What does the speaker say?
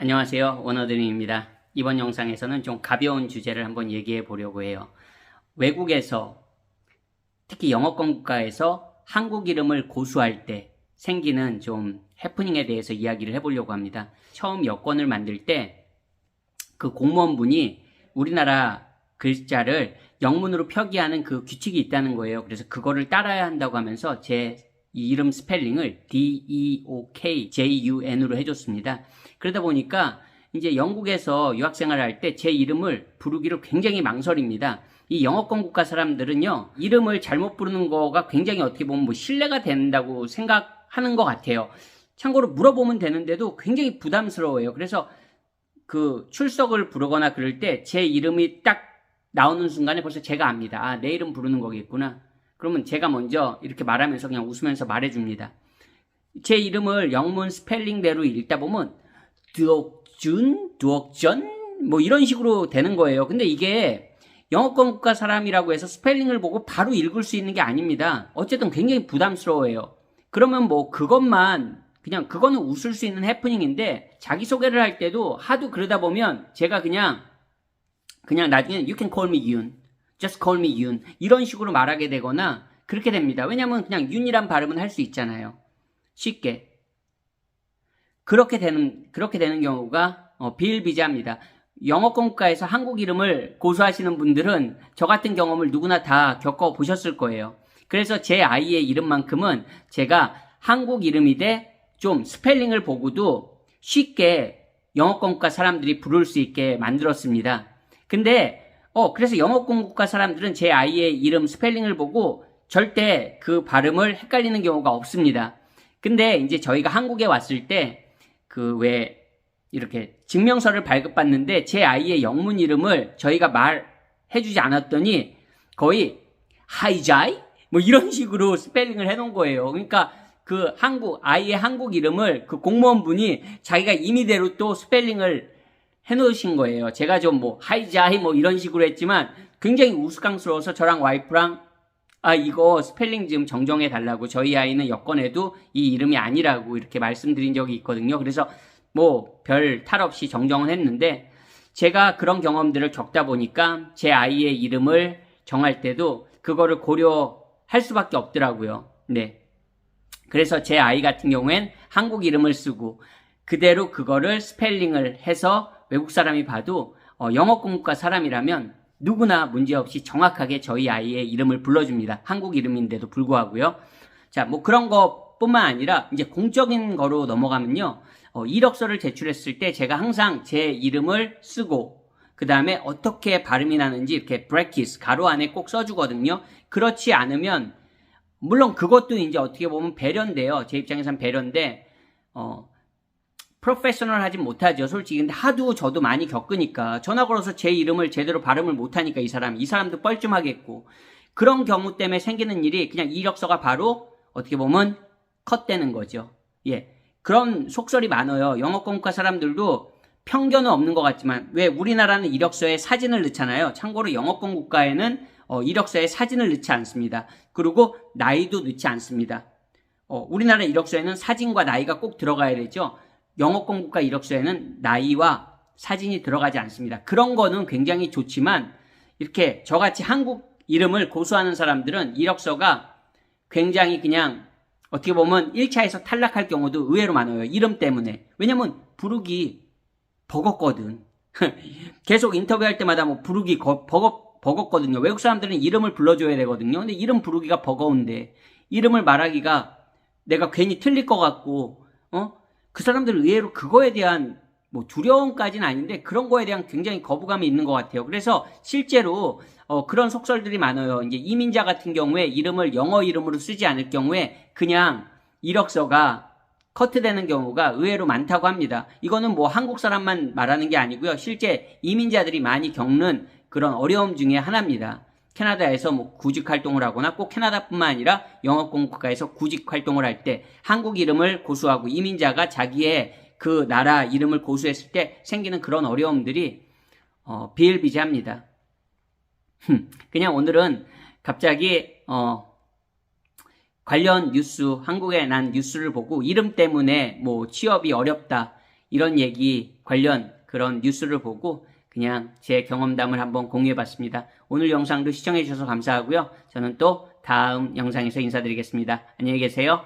안녕하세요. 원어드림입니다. 이번 영상에서는 좀 가벼운 주제를 한번 얘기해 보려고 해요. 외국에서, 특히 영어권 국가에서 한국 이름을 고수할 때 생기는 좀 해프닝에 대해서 이야기를 해보려고 합니다. 처음 여권을 만들 때 그 공무원분이 우리나라 글자를 영문으로 표기하는 그 규칙이 있다는 거예요. 그래서 그거를 따라야 한다고 하면서 제 이름 스펠링을 DEOKJUN으로 해줬습니다. 그러다 보니까 이제 영국에서 유학생활을 할 때 제 이름을 부르기로 굉장히 망설입니다. 이 영어권 국가 사람들은요, 이름을 잘못 부르는 거가 굉장히 어떻게 보면 뭐 신뢰가 된다고 생각하는 것 같아요. 참고로 물어보면 되는데도 굉장히 부담스러워요. 그래서 그 출석을 부르거나 그럴 때 제 이름이 딱 나오는 순간에 벌써 제가 압니다. 아, 내 이름 부르는 거겠구나. 그러면 제가 먼저 이렇게 말하면서 그냥 웃으면서 말해줍니다. 제 이름을 영문 스펠링대로 읽다 보면 두옥전 뭐 이런 식으로 되는 거예요. 근데 이게 영어권 국가 사람이라고 해서 스펠링을 보고 바로 읽을 수 있는 게 아닙니다. 어쨌든 굉장히 부담스러워요. 그러면 뭐 그것만 그냥 그거는 웃을 수 있는 해프닝인데 자기소개를 할 때도 하도 그러다 보면 제가 그냥 나중에는 You can call me Yoon, just call me Yoon 이런 식으로 말하게 되거나 그렇게 됩니다. 왜냐면 그냥 윤이란 발음은 할 수 있잖아요. 쉽게. 그렇게 되는 경우가 비일비재합니다. 영어권 국가에서 한국 이름을 고수하시는 분들은 저 같은 경험을 누구나 다 겪어보셨을 거예요. 그래서 제 아이의 이름만큼은 제가 한국 이름인데 좀 스펠링을 보고도 쉽게 영어권 국가 사람들이 부를 수 있게 만들었습니다. 근데 그래서 영어권 국가 사람들은 제 아이의 이름 스펠링을 보고 절대 그 발음을 헷갈리는 경우가 없습니다. 근데 이제 저희가 한국에 왔을 때 이렇게 증명서를 발급받는데 제 아이의 영문 이름을 저희가 말해주지 않았더니 거의 하이자이? 뭐 이런 식으로 스펠링을 해놓은 거예요. 그러니까 그 아이의 한국 이름을 그 공무원분이 자기가 임의대로 또 스펠링을 해놓으신 거예요. 제가 좀 하이자이 이런 식으로 했지만 굉장히 우스꽝스러워서 저랑 와이프랑 이거 스펠링 좀 정정해 달라고 저희 아이는 여권에도 이 이름이 아니라고 이렇게 말씀드린 적이 있거든요. 그래서 별 탈 없이 정정을 했는데 제가 그런 경험들을 겪다 보니까 제 아이의 이름을 정할 때도 그거를 고려할 수밖에 없더라고요. 네. 그래서 제 아이 같은 경우엔 한국 이름을 쓰고 그대로 그거를 스펠링을 해서 외국 사람이 봐도 영어권 국가 사람이라면 누구나 문제없이 정확하게 저희 아이의 이름을 불러줍니다. 한국 이름인데도 불구하고요. 자, 그런 것뿐만 아니라 이제 공적인 거로 넘어가면요. 이력서를 제출했을 때 제가 항상 제 이름을 쓰고 그 다음에 어떻게 발음이 나는지 이렇게 브래킷, 가로 안에 꼭 써주거든요. 그렇지 않으면 물론 그것도 이제 어떻게 보면 배려인데요. 제 입장에선 배려인데 프로페셔널하지 못하죠. 솔직히. 근데 하도 저도 많이 겪으니까 전화 걸어서 제 이름을 제대로 발음을 못하니까 이 사람도 뻘쭘하겠고 그런 경우 때문에 생기는 일이 그냥 이력서가 바로 어떻게 보면 컷되는 거죠. 예, 그런 속설이 많아요. 영어권 국가 사람들도 편견은 없는 것 같지만 왜 우리나라는 이력서에 사진을 넣잖아요. 참고로 영어권 국가에는 이력서에 사진을 넣지 않습니다. 그리고 나이도 넣지 않습니다. 우리나라 이력서에는 사진과 나이가 꼭 들어가야 되죠. 영어권 국가 이력서에는 나이와 사진이 들어가지 않습니다. 그런 거는 굉장히 좋지만 이렇게 저같이 한국 이름을 고수하는 사람들은 이력서가 굉장히 그냥 어떻게 보면 1차에서 탈락할 경우도 의외로 많아요. 이름 때문에. 왜냐면 부르기 버겁거든. 계속 인터뷰할 때마다 부르기 버겁거든요. 외국 사람들은 이름을 불러줘야 되거든요. 근데 이름 부르기가 버거운데 이름을 말하기가 내가 괜히 틀릴 것 같고 그 사람들 의외로 그거에 대한 두려움까지는 아닌데 그런 거에 대한 굉장히 거부감이 있는 것 같아요. 그래서 실제로 그런 속설들이 많아요. 이제 이민자 같은 경우에 이름을 영어 이름으로 쓰지 않을 경우에 그냥 이력서가 커트되는 경우가 의외로 많다고 합니다. 이거는 한국 사람만 말하는 게 아니고요. 실제 이민자들이 많이 겪는 그런 어려움 중에 하나입니다. 캐나다에서 구직 활동을 하거나 꼭 캐나다뿐만 아니라 영어권 국가에서 구직 활동을 할 때 한국 이름을 고수하고 이민자가 자기의 그 나라 이름을 고수했을 때 생기는 그런 어려움들이 비일비재합니다. 그냥 오늘은 갑자기 관련 뉴스, 한국에 난 뉴스를 보고 이름 때문에 취업이 어렵다 이런 얘기 관련 그런 뉴스를 보고 그냥 제 경험담을 한번 공유해봤습니다. 오늘 영상도 시청해주셔서 감사하고요. 저는 또 다음 영상에서 인사드리겠습니다. 안녕히 계세요.